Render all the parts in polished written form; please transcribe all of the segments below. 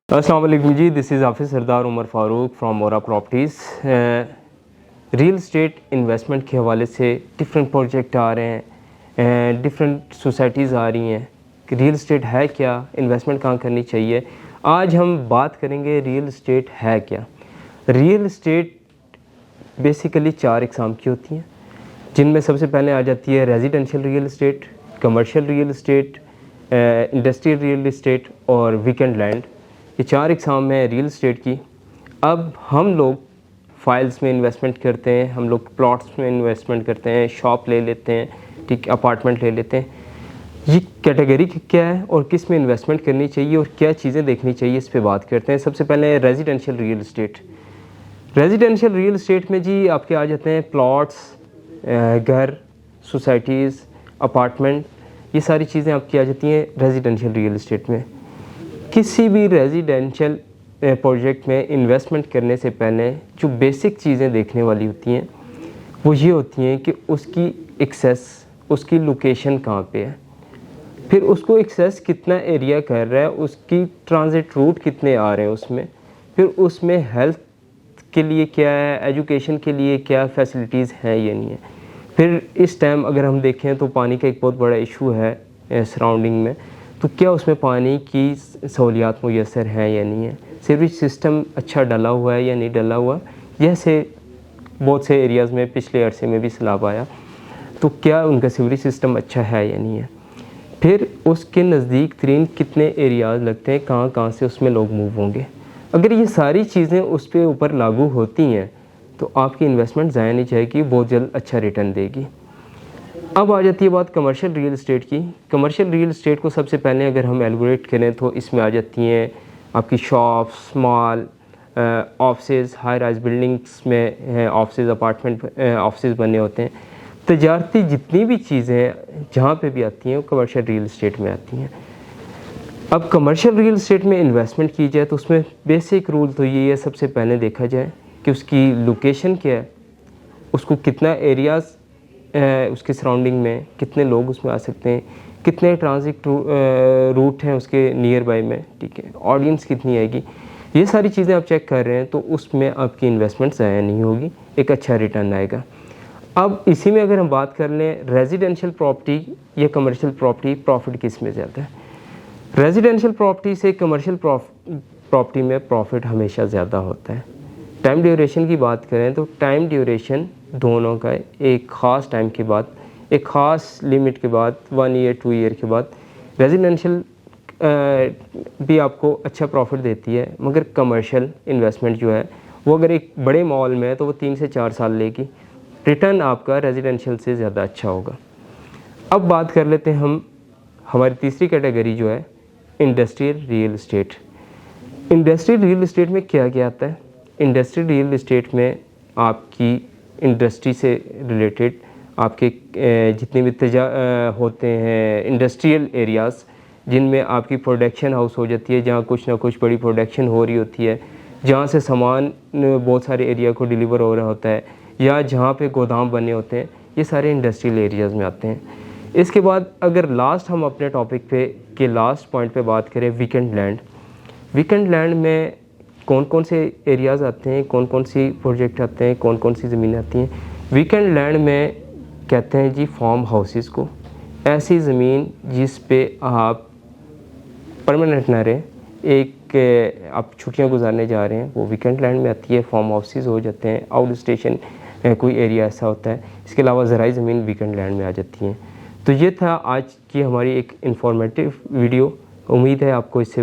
अस्सलाम वालेकुम जी, this is हाफिज़ सरदार उमर फ़ारूक फ्राम मोरा प्रॉपर्टीज़। रियल इस्टेट इन्वेस्टमेंट के हवाले से डिफरेंट प्रोजेक्ट आ रहे हैं, डिफरेंट सोसाइटीज़ आ रही हैं कि रियल इस्टेट है क्या, इन्वेस्टमेंट कहाँ करनी चाहिए। आज हम बात करेंगे रियल इस्टेट है क्या। रियल इस्टेट बेसिकली 4 इकसाम की होती हैं, जिनमें सबसे पहले आ जाती है residential real estate, commercial real estate, industrial real estate और वीकेंड लैंड। ये 4 इकसाम है रियल इस्टेट की। अब हम लोग फाइल्स में इन्वेस्टमेंट करते हैं, हम लोग प्लॉट्स में इन्वेस्टमेंट करते हैं, शॉप ले लेते हैं, ठीक, अपार्टमेंट ले लेते हैं। ये कैटेगरी क्या है और किस में इन्वेस्टमेंट करनी चाहिए और क्या चीज़ें देखनी चाहिए, इस पे बात करते हैं। सबसे पहले residential real estate. Residential real estate में जी आपके आ जाते हैं प्लॉट्स, घर, सोसाइटीज़, अपार्टमेंट, ये सारी चीज़ें आपकी आ जाती हैं रेजिडेंशियल रियल इस्टेट में। किसी भी रेजिडेंशियल प्रोजेक्ट में इन्वेस्टमेंट करने से पहले जो बेसिक चीज़ें देखने वाली होती हैं वो ये होती हैं कि उसकी एक्सेस, उसकी लोकेशन कहाँ पे है, फिर उसको एक्सेस कितना एरिया कर रहा है, उसकी ट्रांजिट रूट कितने आ रहे हैं उसमें, फिर उसमें हेल्थ के लिए क्या है, एजुकेशन के लिए क्या फैसिलिटीज़ हैं या नहीं है। फिर इस टाइम अगर हम देखें तो पानी का एक बहुत बड़ा इशू है सराउंडिंग में, तो क्या उसमें पानी की सहूलियात मुयसर हैं या नहीं है, सीवरेज सिस्टम अच्छा डला हुआ है या नहीं डला हुआ। जैसे बहुत से एरियाज़ में पिछले अरसे में भी सैलाब आया, तो क्या उनका सीवरेज सिस्टम अच्छा है या नहीं है। फिर उसके नज़दीक तरीन कितने एरियाज़ लगते हैं, कहाँ कहाँ से उसमें लोग मूव होंगे। अगर ये सारी चीज़ें उस पर ऊपर लागू होती हैं तो आपकी इन्वेस्टमेंट ज़ाया नहीं जाएगी, बहुत जल्द अच्छा रिटर्न देगी। अब आ जाती है बात कमर्शियल रियल इस्टेट की। कमर्शियल रियल इस्टेट को सबसे पहले अगर हम एलुबरेट करें तो इसमें आ जाती हैं आपकी shops, mall, offices, high rise buildings में ऑफिसेज़, अपार्टमेंट ऑफिसेज़ बने होते हैं। तजारती जितनी भी चीज़ें जहाँ पे भी आती हैं वो कमर्शियल रियल इस्टेट में आती हैं। अब कमर्शियल रियल इस्टेट में इन्वेस्टमेंट की जाए तो उसमें बेसिक रूल तो ये है, सबसे पहले देखा जाए कि उसकी लोकेशन क्या है, उसको कितना एरियाज़ उसके सराउंडिंग में, कितने लोग उसमें आ सकते हैं, कितने ट्रांजिट रूट हैं उसके नियर बाय में, ठीक है, ऑडियंस कितनी आएगी। ये सारी चीज़ें आप चेक कर रहे हैं तो उसमें आपकी इन्वेस्टमेंट ज़ाया नहीं होगी, एक अच्छा रिटर्न आएगा। अब इसी में अगर हम बात कर लें रेजिडेंशियल प्रॉपर्टी या कमर्शियल प्रॉपर्टी, प्रॉफिट किस में ज़्यादा है। रेजिडेंशियल प्रॉपर्टी से कमर्शियल प्रॉपर्टी में प्रॉफिट हमेशा ज़्यादा होता है। टाइम ड्यूरेशन की बात करें तो टाइम ड्यूरेशन दोनों का एक ख़ास टाइम के बाद, एक ख़ास लिमिट के बाद, 1 ईयर 2 ईयर के बाद रेजिडेंशियल भी आपको अच्छा प्रॉफिट देती है, मगर कमर्शियल इन्वेस्टमेंट जो है वो अगर एक बड़े मॉल में है तो वो 3 से 4 साल लेगी, रिटर्न आपका रेजिडेंशियल से ज़्यादा अच्छा होगा। अब बात कर लेते हैं हम हमारी तीसरी कैटेगरी जो है industrial real estate. Industrial real estate में क्या क्या आता है। इंडस्ट्रियल रियल इस्टेट में आपकी इंडस्ट्री से रिलेटेड आपके जितने भी होते हैं इंडस्ट्रियल एरियाज़, जिनमें आपकी प्रोडक्शन हाउस हो जाती है, जहाँ कुछ ना कुछ बड़ी प्रोडक्शन हो रही होती है, जहाँ से सामान बहुत सारे एरिया को डिलीवर हो रहा होता है, या जहाँ पे गोदाम बने होते हैं, ये सारे इंडस्ट्रियल एरियाज़ में आते हैं। इसके बाद अगर लास्ट हम अपने टॉपिक पे के लास्ट पॉइंट पे बात करें वीकेंड लैंड। वीकेंड लैंड में कौन कौन से एरियाज़ आते हैं, कौन कौन सी प्रोजेक्ट आते हैं, कौन कौन सी ज़मीनें आती हैं। वीकेंड लैंड में कहते हैं जी फार्म हाउसेस को, ऐसी ज़मीन जिस पे आप परमानेंट ना रहें, एक आप छुट्टियां गुजारने जा रहे हैं, वो वीकेंड लैंड में आती है। फार्म हाउसेस हो जाते हैं, आउट स्टेशन कोई एरिया ऐसा होता है। इसके अलावा ज़राई ज़मीन वीकेंड लैंड में आ जाती हैं। तो ये था आज की हमारी एक इंफॉर्मेटिव वीडियो। उम्मीद है आपको इससे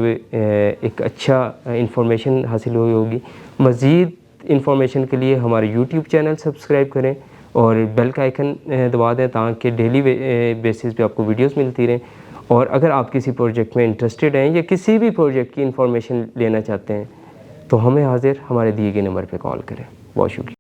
एक अच्छा इंफॉर्मेशन हासिल हुई होगी। मज़ीद इंफॉर्मेशन के लिए हमारे यूट्यूब चैनल सब्सक्राइब करें और बेल का आइकन दबा दें ताकि डेली बेसिस पे आपको वीडियोस मिलती रहें। और अगर आप किसी प्रोजेक्ट में इंटरेस्टेड हैं या किसी भी प्रोजेक्ट की इंफॉर्मेशन लेना चाहते हैं तो हमें हाजिर हमारे दिए गए नंबर पर कॉल करें। बहुत शुक्रिया।